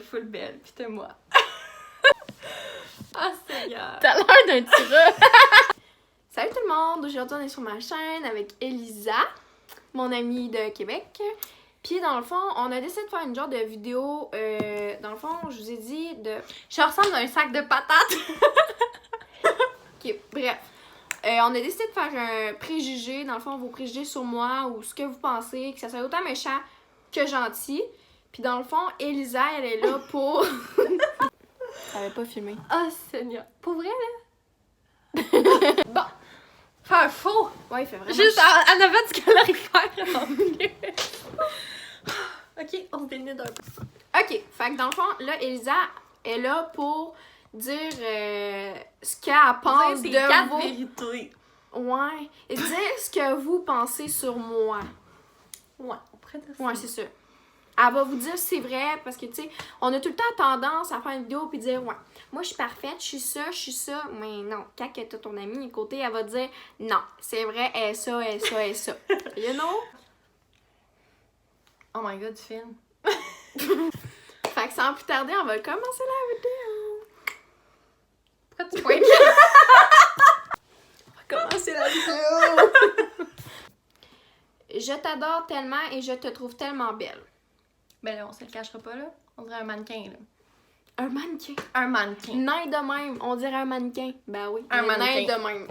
full belle, pis t'es moi. Ah, Seigneur. T'as l'air d'un tireur. Salut tout le monde! Aujourd'hui, on est sur ma chaîne avec Elisa, mon amie de Québec. Puis, dans le fond, on a décidé de faire une genre de vidéo. Dans le fond, je vous ai dit de... Je ressemble à un sac de patates. Ok, bref. On a décidé de faire un préjugé, dans le fond, vos préjugés sur moi ou ce que vous pensez, que ça soit autant méchant que gentil. Puis, dans le fond, Elisa, elle est là pour... Ça avait pas filmé. Oh, Seigneur. Pour vrai, là? Bon. Faire faux. Ouais, il fait vraiment... Juste en avant du calorifère. Ok, on se dénude un peu. Ok, fait que dans le fond, là, Elisa est là pour dire ce qu'elle pense C'est de 4 vous. vérités. Ouais. Et dire ce que vous pensez sur moi. Ouais, on pourrait dire ça. Ouais, c'est ça. Elle va vous dire si c'est vrai, parce que, tu sais, on a tout le temps tendance à faire une vidéo puis dire, ouais, moi, je suis parfaite, je suis ça. Mais non, quand t'as ton amie à côté, elle va dire, non, c'est vrai, elle est ça. You know? Oh my god, du film. Fait que sans plus tarder, on va commencer la vidéo. Pourquoi tu pointes? On va commencer la vidéo. Je t'adore tellement et je te trouve tellement belle. Ben là, on se le cachera pas, là. On dirait un mannequin, là. Un mannequin. Un mannequin. Nain de même, on dirait un mannequin. Ben oui, Un mais mannequin. nain de même.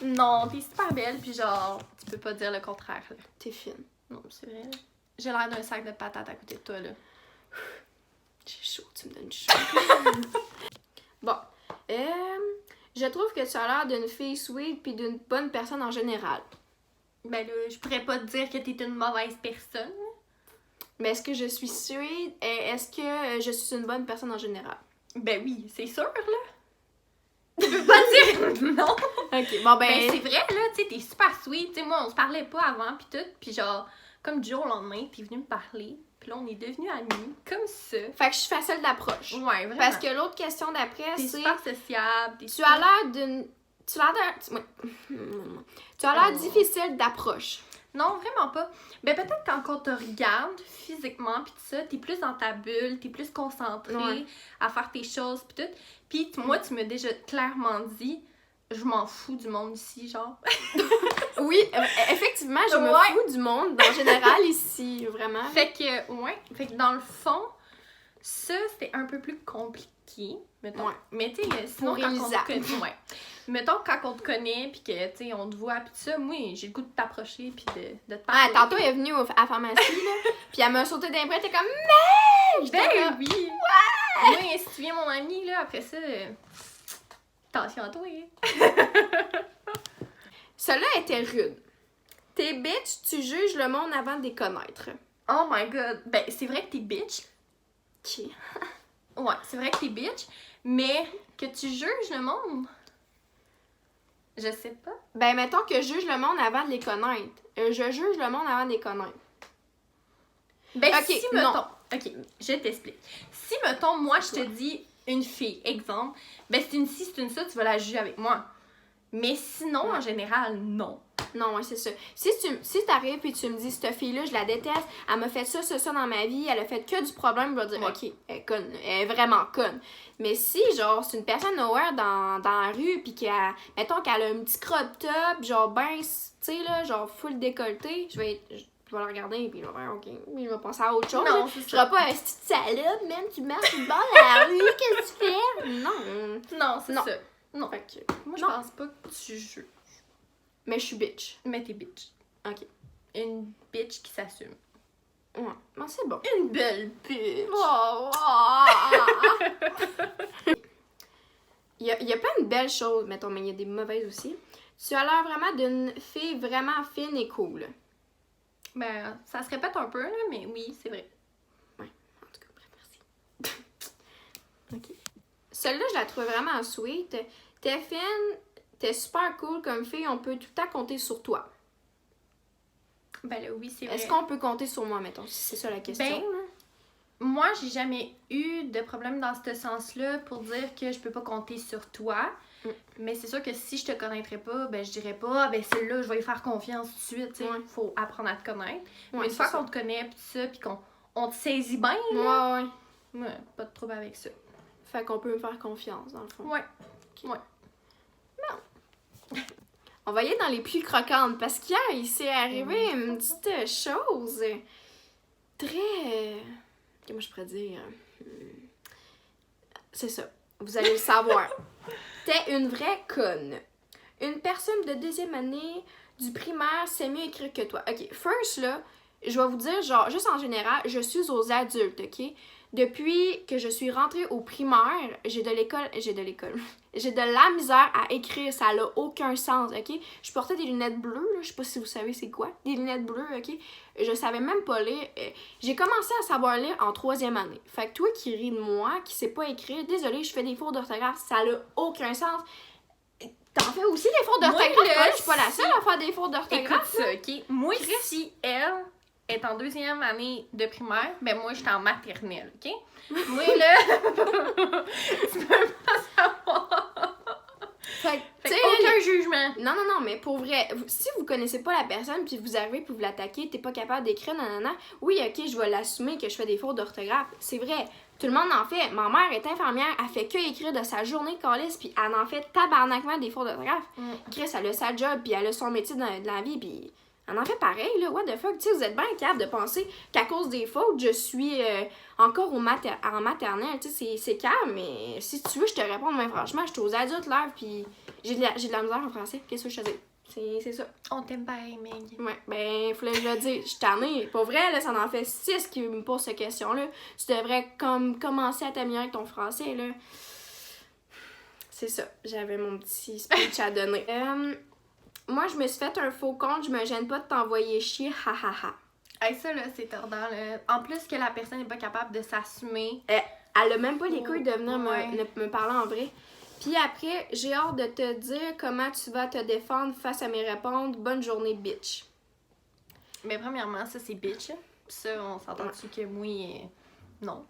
Non, t'es super belle, puis genre, tu peux pas dire le contraire, là. T'es fine. Non, c'est vrai, là. J'ai l'air d'un sac de patates à côté de toi, là. J'ai chaud, tu me donnes chaud. Bon. Je trouve que tu as l'air d'une fille sweet puis d'une bonne personne en général. Ben là, je pourrais pas te dire que t'es une mauvaise personne. Mais est-ce que je suis sweet et est-ce que je suis une bonne personne en général? Ben oui, c'est sûr, là. Tu peux pas dire non. Ok, bon Ben c'est vrai, là, tu sais, t'es super sweet. Tu sais, moi, on se parlait pas avant, pis tout. Pis genre, comme du jour au lendemain, t'es venu me parler. Pis là, on est devenus amis, comme ça. Fait que je suis facile d'approche. Ouais, vraiment. Parce que l'autre question d'après, t'es c'est... super sociable. Tu as l'air d'une... Tu as l'air d'un... Tu as l'air difficile d'approche. Non, vraiment pas. Ben peut-être quand on te regarde physiquement pis tout ça, t'es plus dans ta bulle, t'es plus concentré Ouais. à faire tes choses pis tout. Pis moi, tu m'as déjà clairement dit, je m'en fous du monde ici, genre. Oui, effectivement, je me Ouais. fous du monde en général ici, vraiment. Fait que, ouais. Fait que dans le fond, ça, c'était un peu plus compliqué, mettons. Ouais. Mais tu sais, sinon, Pour quand on Elisa. te connaît, ouais. Mettons, quand on te connaît, pis que, tu sais, on te voit, pis tout ça, moi, j'ai le goût de t'approcher, pis de te Ah, parler. tantôt, elle est venue à la pharmacie, là, puis elle m'a sauté d'un bras, t'es comme « Mais! » J'étais Ben comme, oui! Ouais! Moi, si tu viens mon ami, là, après ça, attention à toi, hein. Celle-là était rude. T'es bitch, tu juges le monde avant de les connaître. Oh my god! Ben, c'est vrai que t'es bitch. Qui? Ouais, c'est vrai que t'es bitch, mais que tu juges le monde. Je sais pas. Ben, mettons que je juge le monde avant de les connaître. Je juge le monde avant de les connaître. Ben, Ok, si, non. mettons... Ok, je t'explique. Si, mettons, moi, je te dis une fille, exemple, ben, c'est une ci, c'est une ça, tu vas la juger avec moi. Mais sinon, en général, non. Non, ouais, c'est ça. Si t'arrives et tu me dis, cette fille-là, je la déteste, elle m'a fait ça dans ma vie, elle a fait que du problème, je vais dire, Ouais. ok, elle est conne, elle est vraiment conne. Mais si, genre, c'est une personne nowhere dans la rue, pis qu'elle, mettons qu'elle a un petit crop top, genre, ben, tu sais, là, genre, full décolleté, je vais la regarder, puis je vais faire, ok, mais je vais penser à autre chose. Non, là. c'est Je ça. serai pas un petit salope, même, tu marches sur le bord de la rue, qu'est-ce que tu fais? Non. Non, c'est Non. ça. Non. Fait que, Moi, je non. pense pas que tu juges. Mais je suis bitch. Mais t'es bitch. Ok. Une bitch qui s'assume. Ouais, non, c'est bon. Une belle bitch. Oh, il y a plein de belles choses, mettons, mais il y a des mauvaises aussi. Tu as l'air vraiment d'une fille vraiment fine et cool. Ben, ça se répète un peu, là, mais oui, c'est vrai. En tout cas, bref, merci. Ok. Celle-là, je la trouve vraiment sweet. T'es fine, t'es super cool comme fille, on peut tout le temps compter sur toi. Ben là, oui, c'est vrai. Est-ce qu'on peut compter sur moi, mettons, si c'est ça la question? Ben, là? Moi, j'ai jamais eu de problème dans ce sens-là pour dire que je peux pas compter sur toi. Mm. Mais c'est sûr que si je te connaîtrais pas, ben je dirais pas, ah, ben celle-là, je vais y faire confiance tout de suite, tu sais. Ouais. Faut apprendre à te connaître. Ouais, Mais une c'est fois ça. qu'on te connaît, pis ça, pis qu'on te saisit bien, là, Ouais, ouais. Ouais, pas de trouble avec ça. Fait qu'on peut me faire confiance, dans le fond. Ouais. Ok. Ouais. On va y aller dans les plus croquantes, parce qu'hier, il s'est arrivé une petite chose très... Comment je pourrais dire? C'est ça. Vous allez le savoir. T'es une vraie conne. Une personne de deuxième année du primaire sait mieux écrire que toi. OK, first, là, je vais vous dire, genre, juste en général, je suis aux adultes, OK? Depuis que je suis rentrée au primaire, j'ai de la misère à écrire, ça n'a aucun sens, OK? Je portais des lunettes bleues, là, je sais pas si vous savez c'est quoi, des lunettes bleues, OK? Je savais même pas lire. J'ai commencé à savoir lire en 3e année. Fait que toi qui ris de moi, qui sais pas écrire, désolée, je fais des fautes d'orthographe, ça n'a aucun sens. T'en fais aussi des fautes d'orthographe? Je suis pas la seule à faire des fautes d'orthographe. Écoute ça, OK? Moi, si elle est en 2e année de primaire, ben moi, j'étais en maternelle, OK? Moi, là, tu peux pas savoir. Fait que, aucun jugement. Non, mais pour vrai, si vous connaissez pas la personne, puis vous arrivez, puis vous l'attaquez, t'es pas capable d'écrire, nanana, oui, OK, je vais l'assumer que je fais des fautes d'orthographe. C'est vrai, tout le monde en fait. Ma mère est infirmière, elle fait que écrire de sa journée de calice, puis elle en fait tabarnakement des fautes d'orthographe. Chris, elle a sa job, puis elle a son métier de la vie, puis elle en fait pareil, là, what the fuck. Tu sais, vous êtes bien capable de penser qu'à cause des fautes, je suis encore en maternelle, tu sais, c'est calme, mais si tu veux, je te réponds, mais franchement, je suis aux adultes, là, puis j'ai de la misère en français. Qu'est-ce que je te dis? C'est ça. On t'aime pareil, Meg. Ouais, ben, fallait que je le dise. Je suis tannée. Pas vrai, là, ça en fait 6 qui me posent cette question-là. Tu devrais commencer à t'améliorer avec ton français, là. C'est ça. J'avais mon petit speech à donner. Moi, je me suis fait un faux compte. Je me gêne pas de t'envoyer chier. Ha ha ha. Hey, ça, là, c'est tordant, là. En plus que la personne n'est pas capable de s'assumer. Elle a même pas les couilles de venir Ouais. me parler en vrai. Puis après, j'ai hâte de te dire comment tu vas te défendre face à mes réponses. Bonne journée, bitch. Mais premièrement, ça, c'est bitch. Ça, on s'entend-tu que moi, non.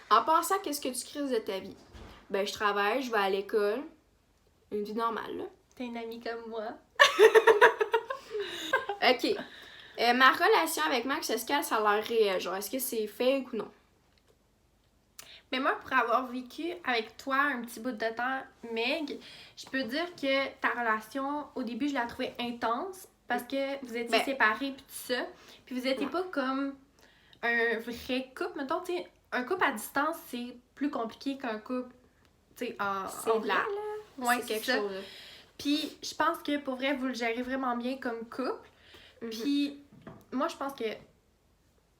En pensant, qu'est-ce que tu crises de ta vie? Ben, je travaille, je vais à l'école. Une vie normale, là. T'es une amie comme moi. OK. Ma relation avec Max, est-ce qu'elle ça a l'air réel? Genre, est-ce que c'est fake ou non? Mais moi, pour avoir vécu avec toi un petit bout de temps, Meg, je peux dire que ta relation, au début, je la trouvais intense parce que vous étiez séparés pis tout ça. Puis vous étiez pas comme un vrai couple. Mettons, tu sais, un couple à distance, c'est plus compliqué qu'un couple, tu sais, en vrai, là. Ouais, c'est quelque ça. chose. Là. Puis je pense que pour vrai, vous le gérez vraiment bien comme couple. Puis moi, je pense que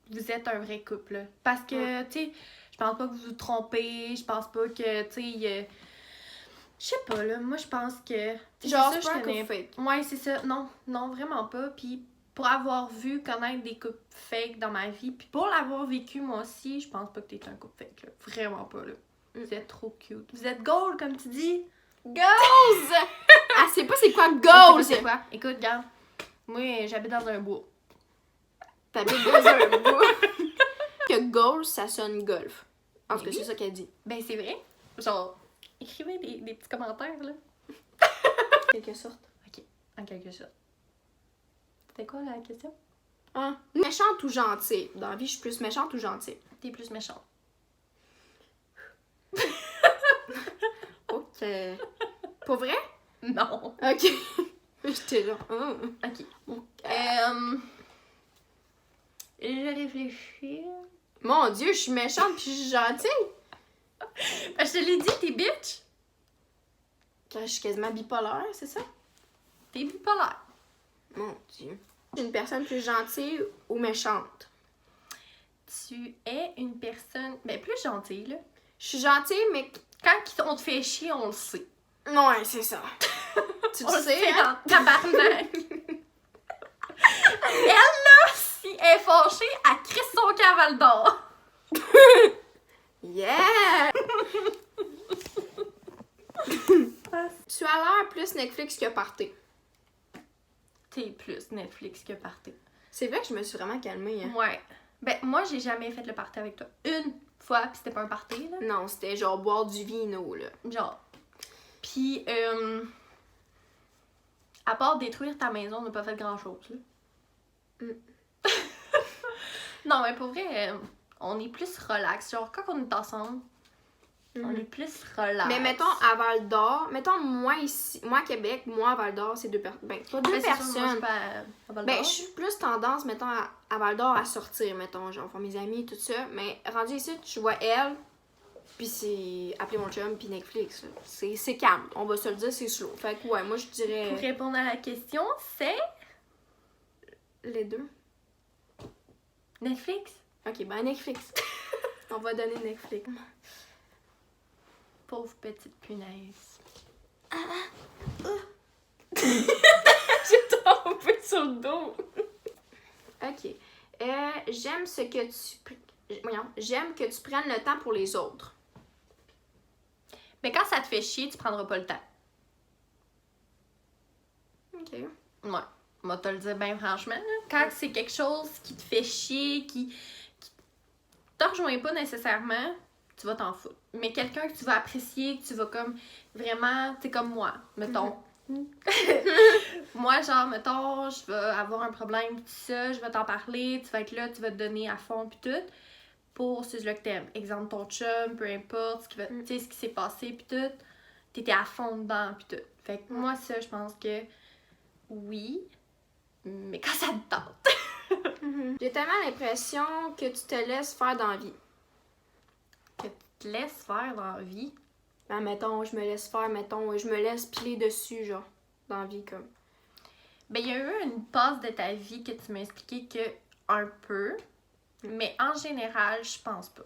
vous êtes un vrai couple, là. Parce que, tu sais, je pense pas que vous vous trompez, je pense pas que, tu sais, je sais pas, là, moi, je pense que... Genre, ça, c'est pas un couple fake. Ouais, c'est ça, non, vraiment pas, puis pour avoir connaître des couples fake dans ma vie, puis pour l'avoir vécu, moi aussi, je pense pas que t'es un couple fake, là, vraiment pas, là. Vous êtes trop cute. Vous êtes goals, comme tu dis. Goals! Ah, c'est pas c'est quoi goals? C'est quoi? Écoute, regarde, moi, j'habite dans un bois. T'habites dans un bois. Que goals, ça sonne golf. En tout cas, c'est ça qu'elle dit. Ben, c'est vrai. Genre, écrivez des petits commentaires, là. Quelque sorte. Ok, en quelque sorte. C'était quoi la question? Ah. Méchante ou gentille? Dans la vie, je suis plus méchante ou gentille? T'es plus méchante. Ok. Pour vrai? Non. Ok. J'étais là. Ok. Je réfléchis. Mon Dieu, je suis méchante puis je suis gentille. Je te l'ai dit, t'es bitch. Je suis quasiment bipolaire, c'est ça? T'es bipolaire. Mon Dieu. Je suis une personne plus gentille ou méchante? Tu es une personne, ben, plus gentille, là. Je suis gentille, mais... Quand on te fait chier, on le sait. Ouais, c'est ça. Tu On le sais, hein? en tabarnak. Elle, là, si elle est fâchée, elle crisse son cavale d'or. Yeah! Tu as l'air plus Netflix que party. T'es plus Netflix que party. C'est vrai que je me suis vraiment calmée, hein? Ouais. Ben, moi, j'ai jamais fait le party avec toi. Une fois, pis c'était pas un party, là. Non, c'était genre boire du vino, là. Genre. Pis, à part détruire ta maison, on n'a pas fait grand-chose, là. Non, mais pour vrai, on est plus relax. Genre, quand on est ensemble, on est plus relax. Mais mettons, à Val-d'Or, mettons, moi ici, moi à Québec, moi à Val-d'Or, c'est 2 personnes. Ben, pas 2 personnes. Sûr, moi, je suis pas à Val-d'Or. Ben, je suis plus tendance, mettons, à Val-d'Or à sortir, mettons, genre, faire mes amis, tout ça. Mais rendu ici, je vois elle, puis c'est appeler mon chum, puis Netflix. Là. C'est calme, on va se le dire, c'est slow. Fait que, ouais, moi, je dirais. Pour répondre à la question, c'est Les 2. Netflix. Ok, ben, Netflix. On va donner Netflix. Pauvre petite punaise. J'ai tombé sur le dos. Ok. J'aime ce que tu... Voyons. J'aime que tu prennes le temps pour les autres. Mais quand ça te fait chier, tu prendras pas le temps. Ok. Ouais. Moi, te le dire bien franchement. Là. Quand c'est quelque chose qui te fait chier, qui te rejoint pas nécessairement, tu vas t'en foutre. Mais quelqu'un que tu vas apprécier, que tu vas comme vraiment, tu sais, comme moi, mettons. Moi, genre, mettons, je vais avoir un problème, tout ça, je vais t'en parler, tu vas être là, tu vas te donner à fond, puis tout, pour celui-là que t'aimes. Exemple, ton chum, peu importe, tu sais, ce qui s'est passé, puis tout, t'étais à fond dedans, puis tout. Fait que moi, ça, je pense que oui, mais quand ça te tente. J'ai tellement l'impression que tu te laisses faire dans la vie. Que tu te laisses faire dans la vie. Ben, mettons, je me laisse faire, mettons, je me laisse piler dessus, genre, dans la vie, comme. Ben, il y a eu une passe de ta vie que tu m'as expliqué que un peu, mais en général, je pense pas.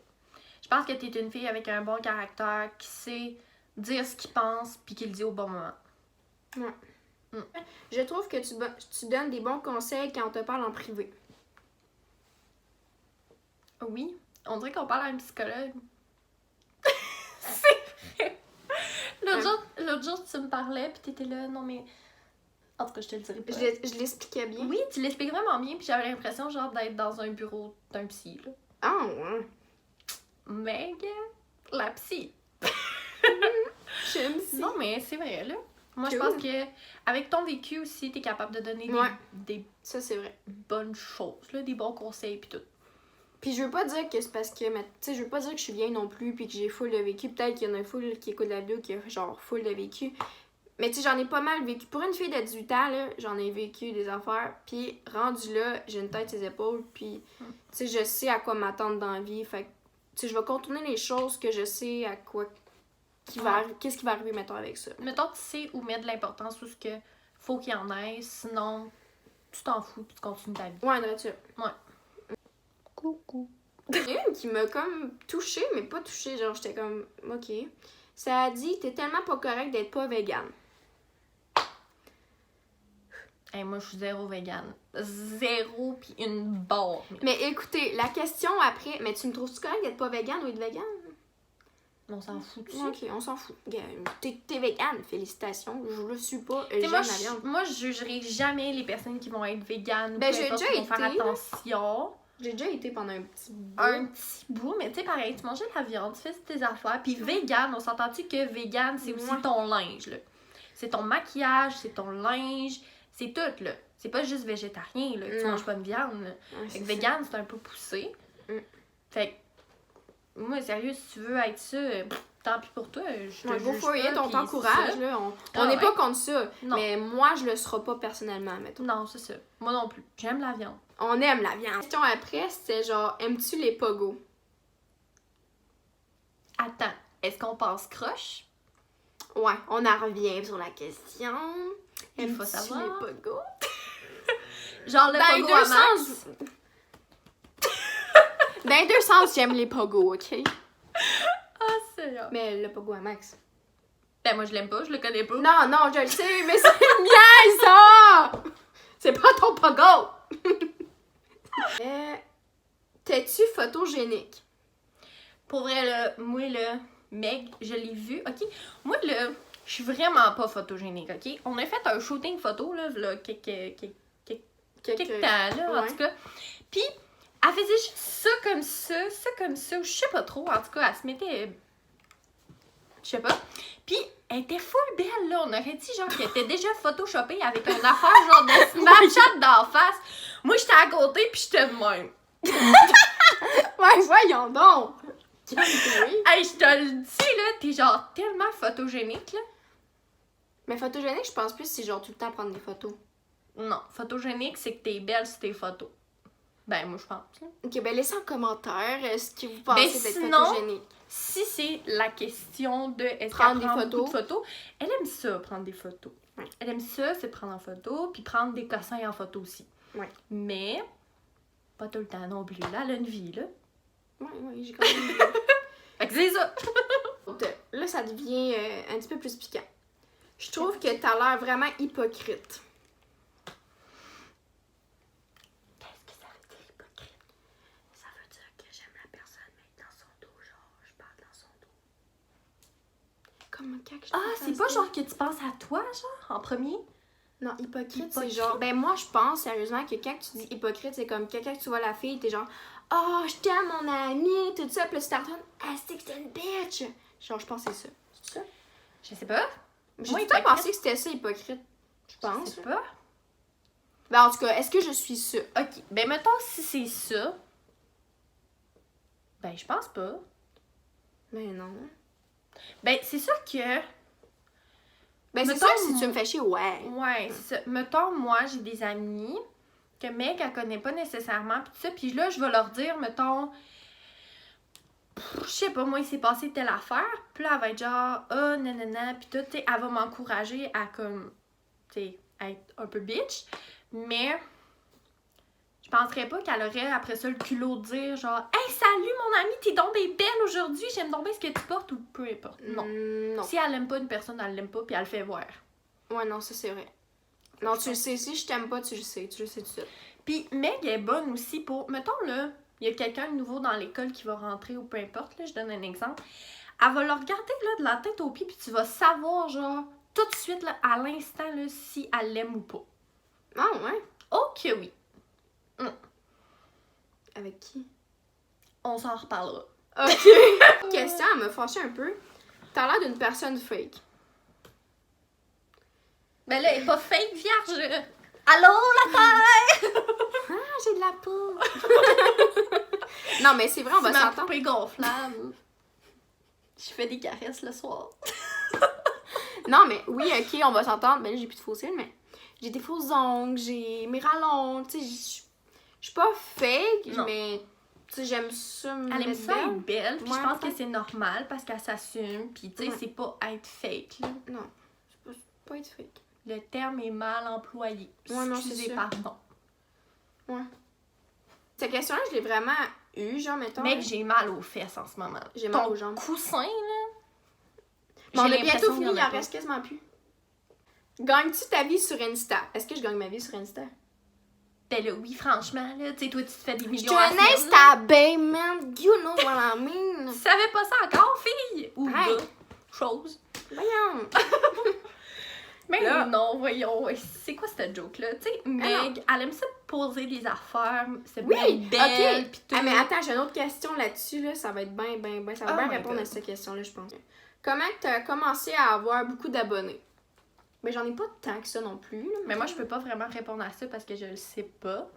Je pense que t'es une fille avec un bon caractère qui sait dire ce qu'il pense puis qui le dit au bon moment. Ouais. Je trouve que tu donnes des bons conseils quand on te parle en privé. Oui, on dirait qu'on parle à un psychologue. C'est vrai. L'autre jour, tu me parlais puis t'étais là, non mais... En tout cas, je te le dirai pas. Je l'expliquais bien. Oui, tu l'expliques vraiment bien puis j'avais l'impression genre d'être dans un bureau d'un psy, là. Ah, ouais. Meg, la psy. J'aime ça. Non, mais c'est vrai, là. Moi, je Cool. pense que avec ton vécu aussi, t'es capable de donner des Ça, c'est vrai. bonnes choses, là, des bons conseils pis tout. Puis je veux pas dire que c'est parce que, tu sais, je veux pas dire que je suis vieille non plus puis que j'ai full de vécu. Peut-être qu'il y en a full qui écoute la vidéo qui a genre full de vécu. Mais tu sais, j'en ai pas mal vécu. Pour une fille de 18 ans, là, j'en ai vécu des affaires. Puis rendu là, j'ai une tête sur les épaules. Puis, tu sais, je sais à quoi m'attendre dans la vie. Fait que, tu sais, je vais contourner les choses que je sais à quoi... Qu'est-ce qui va arriver, mettons, avec ça. Mettons, tu sais où mettre de l'importance, où ce que faut qu'il y en ait, sinon, tu t'en fous pis tu continues ta vie. Ouais, là-dessus. Ouais. Coucou. Il y en a une qui m'a comme touchée, mais pas touchée. Genre, j'étais comme, ok. Ça a dit, t'es tellement pas correct d'être pas végane. Hey, moi, je suis zéro végane. Zéro pis une barre. Mais écoutez, la question après, mais tu me trouves-tu correct d'être pas végane ou être végane? On s'en fout dessus. Ok, on s'en fout. T'es végane, félicitations. Je le suis pas. T'sais, J'aime la viande. moi, je jugerai jamais les personnes qui vont être véganes. Ben, peu j'ai importe, déjà qui vont faire été. attention. J'ai déjà été pendant un petit bout. Un petit bout, mais tu sais, pareil, tu mangeais de la viande, tu fais tes affaires. Puis vegan, on s'entend-tu que vegan, c'est aussi ton linge, là. C'est ton maquillage, c'est ton linge, c'est tout, là. C'est pas juste végétarien, là. Tu manges pas de viande, là. Ouais, Fait que vegan, c'est un peu poussé. Fait que, moi, sérieux, si tu veux être ça, tant pis pour toi, je te go juge for it, pas, on puis t'encourage, c'est là. On Ah, n'est pas ouais. contre ça. Non. Mais moi, je le serai pas personnellement, mettons. ça. Non, c'est ça. Moi non plus. J'aime la viande. On aime la viande. La question après, c'était genre, aimes-tu les pogos? Attends, est-ce qu'on passe croche? Ouais, on en revient sur la question. Il faut Aimes-tu savoir. les pogos? Genre le Dans les pogo deux à max? sens. Dans les deux sens, j'aime les pogos, ok? Ah, c'est là. Mais le pogo à max. Ben, moi, je l'aime pas, je le connais pas. Non, non, je le sais, mais c'est une niaise, ça! C'est pas ton pogo! T'es-tu photogénique? Pour vrai, là, moi, là, Meg, je l'ai vu, ok? Moi, là, je suis vraiment pas photogénique, ok? On a fait un shooting photo, là, quelques temps, là, en Ouais. tout cas. Puis, elle faisait juste ça comme ça, ou je sais pas trop, en tout cas, elle se mettait... Je sais pas. Puis, elle était full belle, là. On aurait dit, genre, qu'elle était déjà photoshopée avec une affaire, genre, de Snapchat d'en face. Moi, j'étais à côté, puis j'étais de même. Ouais, voyons donc! Hey, je te le dis, là, t'es genre tellement photogénique, là. Mais photogénique, je pense plus c'est genre tout le temps prendre des photos. Non, photogénique, c'est que t'es belle sur tes photos. Ben, moi, je pense. Là. Ok, ben laissez en commentaire ce que vous pensez d'être sinon, photogénique. Si c'est la question de est-ce Prendre qu'elle prend des beaucoup de photos. photos, elle aime ça, prendre des photos. Ouais. Elle aime ça, c'est prendre en photo, puis prendre des cossins en photo aussi. Ouais. Mais, pas tout le temps non plus. Là, elle a une vie, là. Ouais, j'ai quand même... Fait que c'est ça! Là, ça devient un petit peu plus piquant. Je trouve que t'as l'air vraiment hypocrite. Qu'est-ce que ça veut dire, hypocrite? Ça veut dire que j'aime la personne, mais dans son dos, genre, je parle dans son dos. Comme quand je C'est pas genre que tu penses à toi, genre, en premier? Non, hypocrite, c'est Hypocrite. genre... Ben moi, je pense sérieusement que quand tu dis hypocrite, c'est comme quelqu'un que tu vois la fille, t'es genre... Oh, je t'aime, mon ami, tout ça. Puis là, tu t'en retournes, c'est que c'est une bitch. Genre, je pense que c'est ça. C'est ça? Je sais pas. J'ai Moi, tout le temps hypocrite. pensé que c'était ça, hypocrite. Je Je pense. sais pas. Ben, en tout cas, est-ce que je suis ça? Ok, ben mettons si c'est ça. Ben, je pense pas. Ben non. Ben, c'est sûr que. Ben, c'est Mettons, sûr que si tu me fais chier, ouais. Ouais, c'est ça. Mettons, moi, j'ai des amis que Meg, elle connaît pas nécessairement, pis tout ça. Puis là, je vais leur dire, mettons. Je sais pas, moi, il s'est passé telle affaire. Puis là, elle va être genre, nanana. Puis tout, tu sais, elle va m'encourager à, comme, tu sais, être un peu bitch. Mais. Je penserais pas qu'elle aurait après ça le culot de dire genre hey salut mon ami t'es donc bien belle aujourd'hui j'aime donc bien ce que tu portes ou peu importe non. Non. Si elle aime pas une personne elle l'aime pas puis elle le fait voir. Ouais, non, ça c'est vrai. Non, tu le sais. Si je t'aime pas, tu le sais tout de suite. Puis Meg est bonne aussi pour mettons là il y a quelqu'un de nouveau dans l'école qui va rentrer ou peu importe là je donne un exemple elle va le regarder là de la tête aux pieds puis tu vas savoir genre tout de suite là à l'instant là si elle l'aime ou pas. Ah ouais? Ok oui. Avec qui? On s'en reparlera. Ok. Question, elle me fâchait un peu. T'as l'air d'une personne fake. Ben là elle est pas fake vierge. Allô la taille! Ah, j'ai de la peau. Non, mais c'est vrai, on va ma s'entendre. poupée gonflable. Je fais des caresses le soir. Non, mais oui, ok, on va s'entendre. Ben là, j'ai plus de faux cils, mais j'ai des faux ongles, j'ai mes rallonges, tu sais, je suis pas fake, Non. mais tu sais, j'aime ça me Elle aime mettre ça belle. être belle, puis Ouais, je pense que peut-être. c'est normal parce qu'elle s'assume, puis tu sais, Ouais. c'est pas être fake, là. Non, c'est pas être fake. Le terme est mal employé. Ouais, non, Excusez, c'est ça. pardon. Ouais. Cette question-là, je l'ai vraiment eue, genre, mettons. Mec, j'ai mal aux fesses en ce moment. J'ai mal Ton aux jambes. coussin, là. Mais on a j'ai bientôt l'impression fini, qu'il il y en a en pas. reste quasiment plus. Gagnes-tu ta vie sur Insta? Est-ce que je gagne ma vie sur Insta? Ben là, oui, franchement, là, tu sais, toi, tu te fais des Je millions suis à un semaine, là. Insta babe, man. You know what I mean. Tu savais pas ça encore, fille? Ou Hey. gars? Chose. Voyons. Mais Là. non, voyons, c'est quoi cette joke-là? Tu sais, Meg, elle aime ça poser des affaires, c'est Oui, bien belle, ok. pis tout. Ah, mais attends, j'ai une autre question là-dessus, là. Ça va être bien. Ça va Oh bien my répondre God. à cette question-là, je pense. Comment tu as commencé à avoir beaucoup d'abonnés? Mais j'en ai pas tant que ça non plus. Là, Mais moi, je peux pas vraiment répondre à ça parce que je le sais pas.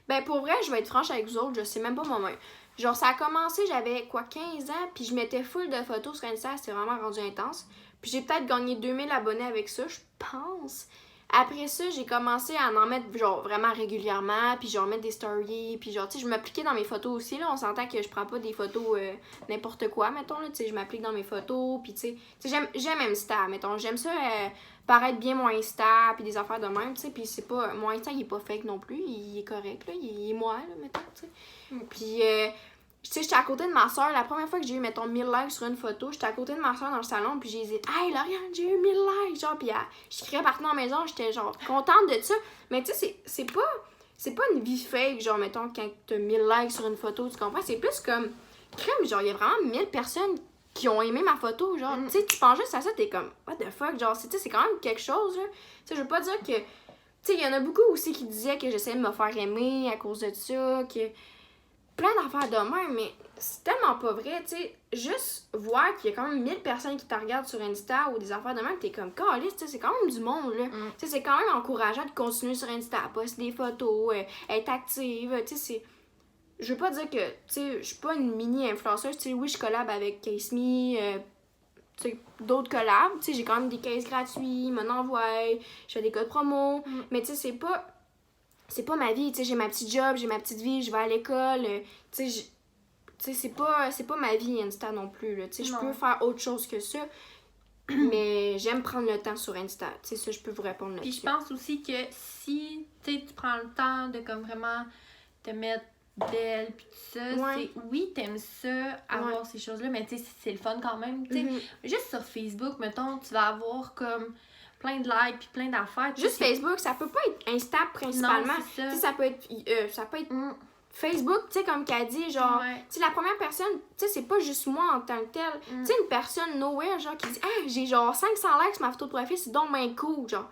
Ben, pour vrai, je vais être franche avec vous autres, je sais même pas moi-même. Genre, ça a commencé, j'avais quoi, 15 ans, puis je mettais full de photos sur Insta, c'était vraiment rendu intense. Puis j'ai peut-être gagné 2000 abonnés avec ça, je pense. Après ça, j'ai commencé à en mettre, genre, vraiment régulièrement, puis genre, mettre des stories, puis genre, tu sais, je m'appliquais dans mes photos aussi, là. On s'entend que je prends pas des photos n'importe quoi, mettons, là, tu sais, je m'applique dans mes photos, puis tu sais, j'aime Insta, mettons, j'aime ça paraître bien mon Insta, puis des affaires de même, tu sais, puis c'est pas, mon Insta, il est pas fake non plus, il est correct, là, il est moi, là, mettons, tu sais. Puis, tu sais, j'étais à côté de ma soeur, la première fois que j'ai eu, mettons, 1000 likes sur une photo, j'étais à côté de ma soeur dans le salon, puis j'ai dit « Hey, Lauriane, j'ai eu 1000 likes! » Genre, puis je criais partout dans la maison, j'étais genre contente de ça. Mais tu sais, c'est pas une vie fake, genre, mettons, quand t'as 1000 likes sur une photo, tu comprends? C'est plus comme, crème, genre, il y a vraiment 1000 personnes qui ont aimé ma photo, genre, tu sais, tu penses juste à ça, t'es comme, what the fuck, genre, tu sais, c'est quand même quelque chose, là. Tu sais, je veux pas dire que, tu sais, il y en a beaucoup aussi qui disaient que j'essayais de me faire aimer à cause de ça, que plein d'affaires de même, mais c'est tellement pas vrai, tu sais, juste voir qu'il y a quand même 1000 personnes qui te regardent sur Insta ou des affaires de même, t'es comme, caliste, tu sais, c'est quand même du monde, là. Tu sais, c'est quand même encourageant de continuer sur Insta, poster des photos, être active, tu sais, je veux pas dire que, tu sais, je suis pas une mini-influenceuse. Tu sais, oui, je collab avec Case Me, tu sais, d'autres collabs. Tu sais, j'ai quand même des cases gratuits, ils m'en envoient, je fais des codes promo. Mais tu sais, c'est pas ma vie. Tu sais, j'ai ma petite job, j'ai ma petite vie, je vais à l'école. Tu sais, c'est pas ma vie Insta non plus, là. Tu sais, je peux faire autre chose que ça. Mais j'aime prendre le temps sur Insta. Tu sais, ça, je peux vous répondre là-dessus. Puis je pense aussi que si, tu sais, tu prends le temps de comme vraiment te mettre belle puis tout ça, c'est oui, t'aimes ça, avoir ces choses-là, mais tu sais, c'est le fun quand même. Tu sais, juste sur Facebook, mettons, tu vas avoir comme plein de likes puis plein d'affaires. Juste Facebook, ça peut pas être Insta principalement. Non, c'est ça. Tu sais, ça peut être Facebook, tu sais, comme qu'elle dit, genre, tu sais, la première personne, tu sais, c'est pas juste moi en tant que telle. Tu sais, une personne nowhere, genre, qui dit, ah, j'ai genre 500 likes sur ma photo de profil, c'est donc bien cool, genre.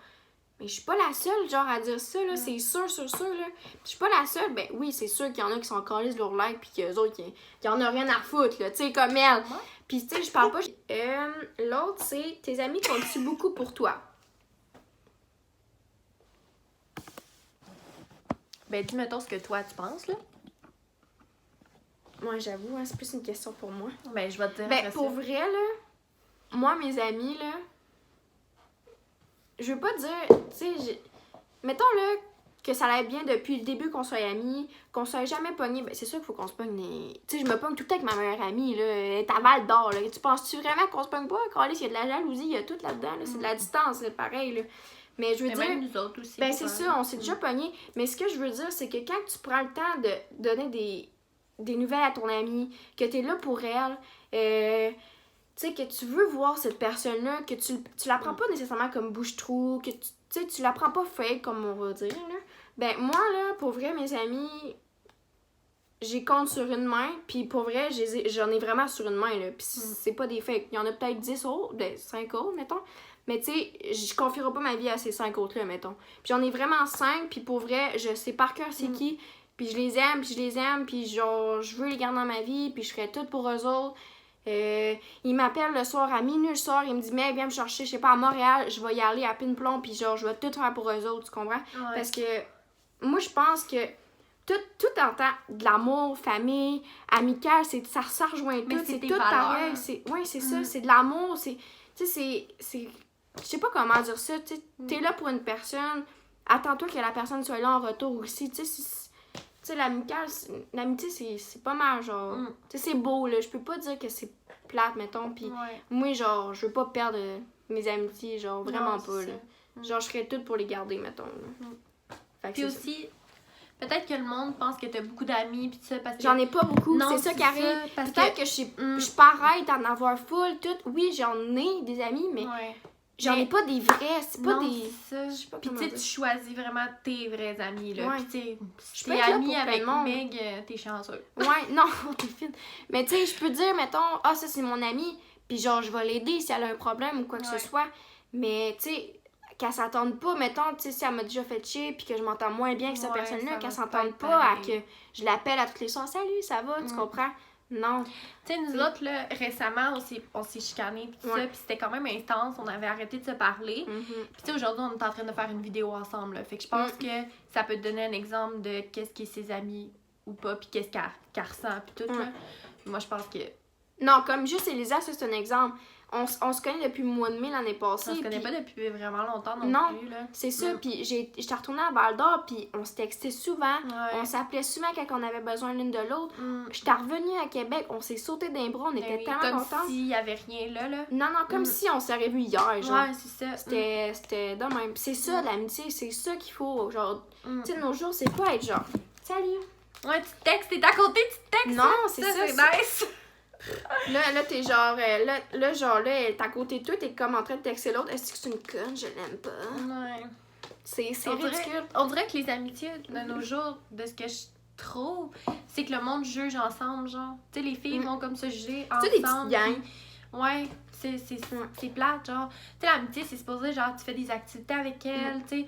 Mais je suis pas la seule, genre, à dire ça, là, c'est sûr, là. Je suis pas la seule, ben oui, c'est sûr qu'il y en a qui sont calés sur leur like, pis qu'eux autres, qui en ont rien à foutre, là, tu sais, comme elle. Pis, tu sais, je parle pas. L'autre, c'est, tes amis comptent-tu beaucoup pour toi? Ben, dis, mettons ce que toi, tu penses, là. Moi, j'avoue, hein, c'est plus une question pour moi. Ben, je vais te dire. Ben, pour vrai, là, moi, mes amis, là, je veux pas dire, tu sais, mettons, là, que ça allait bien depuis le début qu'on soit amis, qu'on soit jamais pogné, ben, c'est sûr qu'il faut qu'on se pogne des... Tu sais, je me pogne tout le temps avec ma meilleure amie, là, elle est à Val d'Or, là. Tu penses-tu vraiment qu'on se pogne pas? Quand il y a de la jalousie, il y a tout là-dedans, là, c'est de la distance, là, pareil, là. Mais je veux dire... Même nous autres aussi. Ben, c'est ça, on s'est déjà pogné. Mais ce que je veux dire, c'est que quand tu prends le temps de donner des nouvelles à ton amie, que t'es là pour elle, tu sais, que tu veux voir cette personne-là, que tu la prends pas nécessairement comme bouche-trou, que tu la prends pas fake, comme on va dire, là. Ben, moi, là, pour vrai, mes amis, j'y compte sur une main, puis pour vrai, j'en ai vraiment sur une main, là. Puis c'est pas des fakes. Il y en a peut-être 10 autres, 5 autres, mettons. Mais tu sais, je confierai pas ma vie à ces 5 autres-là, mettons. Puis j'en ai vraiment 5, puis pour vrai, je sais par cœur c'est qui, puis je les aime, puis genre, je veux les garder dans ma vie, puis je ferai tout pour eux autres. Il m'appelle le soir, à minuit le soir, il me dit, mais viens me chercher, je sais pas, à Montréal, je vais y aller à Pine-Plomb, puis genre, je vais tout faire pour eux autres, tu comprends? Ouais. Parce que moi, je pense que tout en temps de l'amour, famille, amical, ça rejoint tout, c'est tout pareil. C'est ça, c'est de l'amour, tu sais, c'est je sais pas comment dire ça, tu sais, t'es là pour une personne, attends-toi que la personne soit là en retour aussi, tu sais, l'amitié, c'est pas mal, genre, tu sais, c'est beau, là, je peux pas dire que c'est plate, mettons, pis moi, genre, je veux pas perdre mes amitiés, genre, vraiment pas, là. Genre, je ferais tout pour les garder, mettons, là. Puis aussi, peut-être que le monde pense que t'as beaucoup d'amis pis tout ça parce que... J'en ai pas beaucoup, c'est ça qui arrive. Peut-être que je pareil d'en avoir full, tout. Oui, j'en ai des amis, mais j'en ai pas des vrais, c'est pas des... ça. Je sais pas pis comment tu sais, dire. tu choisis vraiment tes vrais amis, là. Ouais. Pis tu sais, Je si peux t'es être là amie pour avec plein de monde. Meg, t'es chanceux. Ouais, non, t'es fine. Mais tu sais, je peux dire, mettons, ah, ça c'est mon amie, puis genre, je vais l'aider si elle a un problème ou quoi que ce soit. Mais tu sais, qu'elle s'entende pas, mettons, tu sais, si elle m'a déjà fait chier puis que je m'entends moins bien que cette personne-là, qu'elle s'entende pas à que je l'appelle à toutes les soirs, salut, ça va, tu comprends? Non. Tu sais, nous autres, là, récemment, on s'est chicanés pis tout ça, pis c'était quand même intense, on avait arrêté de se parler. Pis tu sais, aujourd'hui, on est en train de faire une vidéo ensemble, là. Fait que je pense que ça peut te donner un exemple de qu'est-ce qui est ses amis ou pas, pis qu'est-ce qu'elle ressent pis tout, là. Moi, je pense que... Non, comme juste Elisa, ça c'est un exemple. On se connaît depuis le mois de mai l'année passée. On se connaît pas depuis vraiment longtemps non plus, là. C'est ça, puis j'étais retournée à Val d'Or, puis on se textait souvent. Ouais. On s'appelait souvent quand on avait besoin l'une de l'autre. J'étais revenue à Québec, on s'est sauté d'un bras, on était tellement contents. Comme s'il y avait rien là, là. Non, comme si on s'aurait vu hier, genre. Ouais, c'est ça. C'était de même. C'est ça, l'amitié, c'est ça qu'il faut, genre... Tu sais, nos jours, c'est pas être genre... Salut! Ouais, tu textes, t'es à côté, tu textes. Non, c'est ça. C'est nice. Là, t'es genre... Là, elle est à côté de toi, t'es comme en train de texter l'autre. Est-ce que c'est une conne? Je l'aime pas. Ouais. C'est ridicule. On dirait que les amitiés de nos jours, de ce que je trouve, c'est que le monde juge ensemble, genre. Tu sais, les filles vont comme se juger ensemble. Tu sais, des petites gangs. Ouais, c'est plate, genre. Tu sais, l'amitié, c'est supposé, genre, tu fais des activités avec elle, tu sais.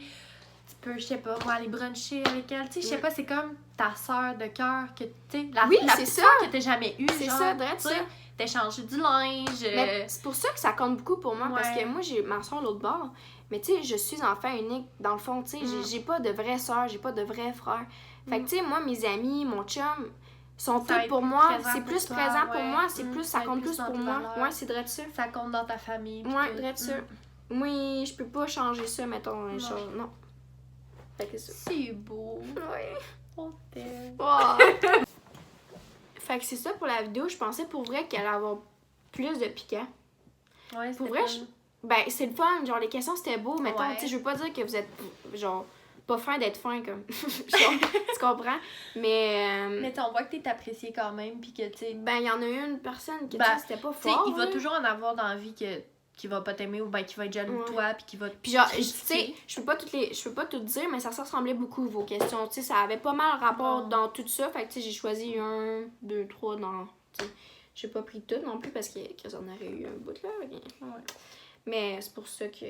Tu peux, je sais pas, moi, aller bruncher avec elle. Tu sais, je sais pas, c'est comme ta sœur de cœur que, tu sais, la petite sœur que t'as jamais eue, c'est genre. Ça, drette ça. T'échanges du linge. Mais c'est pour ça que ça compte beaucoup pour moi, parce que moi, j'ai ma soeur l'autre bord. Mais tu sais, je suis enfant unique, dans le fond, tu sais, j'ai pas de vraie soeur, j'ai pas de vrai frère. Fait que tu sais, moi, mes amis, mon chum, sont Ça va toutes pour être moi. présent C'est pour plus toi, présent pour ouais. moi, c'est plus, Ça ça va être compte plus plus dans pour tes moi. valeurs. Ouais, c'est vrai de ça. Ça compte dans ta famille. puis Ouais, tout. vrai de ça. Moi, je peux pas changer ça, mettons. Non. Fait que c'est ça. C'est beau. Ouais. On t'aime. Oh. Fait que c'est ça pour la vidéo. Je pensais pour vrai qu'elle allait avoir plus de piquant. Ouais, Pour vrai, ben c'est le fun. Genre, les questions c'était beau. Mettons, Ouais. tu sais, je veux pas dire que vous êtes, genre, pas fin d'être fin, comme. Genre, tu comprends? Mais. Mais on voit que t'es apprécié quand même, puis que, tu sais. Ben, il y en a eu une personne qui, Ben, tu sais, c'était pas Tu sais, fort. il va là. toujours en avoir dans la vie qui va pas t'aimer ou ben qui va être jaloux de toi, puis qui va te Puis genre, tu critiquer. sais, je peux pas tout dire, mais ça se ressemblait beaucoup vos questions. Tu sais, ça avait pas mal rapport dans tout ça. Fait que, tu sais, j'ai choisi 1, 2, 3 dans. Tu sais, j'ai pas pris tout non plus parce que j'en aurais eu un bout là. Ouais. Mais c'est pour ça que.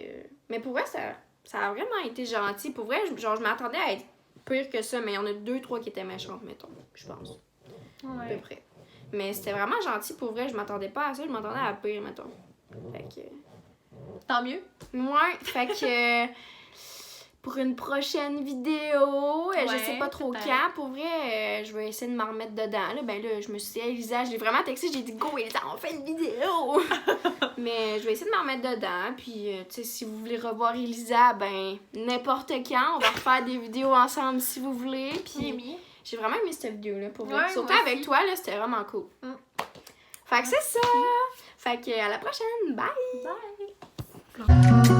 Mais pour vrai, ça a vraiment été gentil. Pour vrai, genre, je m'attendais à être pire que ça, mais il y en a 2, 3 qui étaient méchantes, mettons, je pense. À peu près. Mais c'était vraiment gentil. Pour vrai, je m'attendais pas à ça. Je m'attendais à pire, mettons. Fait que. Tant mieux. Ouais, fait que pour une prochaine vidéo, je Ouais, sais pas trop peut-être. quand, pour vrai, je vais essayer de m'en remettre dedans. Là, ben là, je me suis dit, Elisa, j'ai vraiment texté, j'ai dit, go Elisa, on fait une vidéo! Mais je vais essayer de m'en remettre dedans, puis tu sais, si vous voulez revoir Elisa, ben n'importe quand, on va refaire des vidéos ensemble si vous voulez, puis j'ai vraiment aimé cette vidéo-là, pour vrai. Ouais, Surtout moi avec aussi. toi, là, c'était vraiment cool. Fait que c'est ça! Fait que à la prochaine, bye! Bye!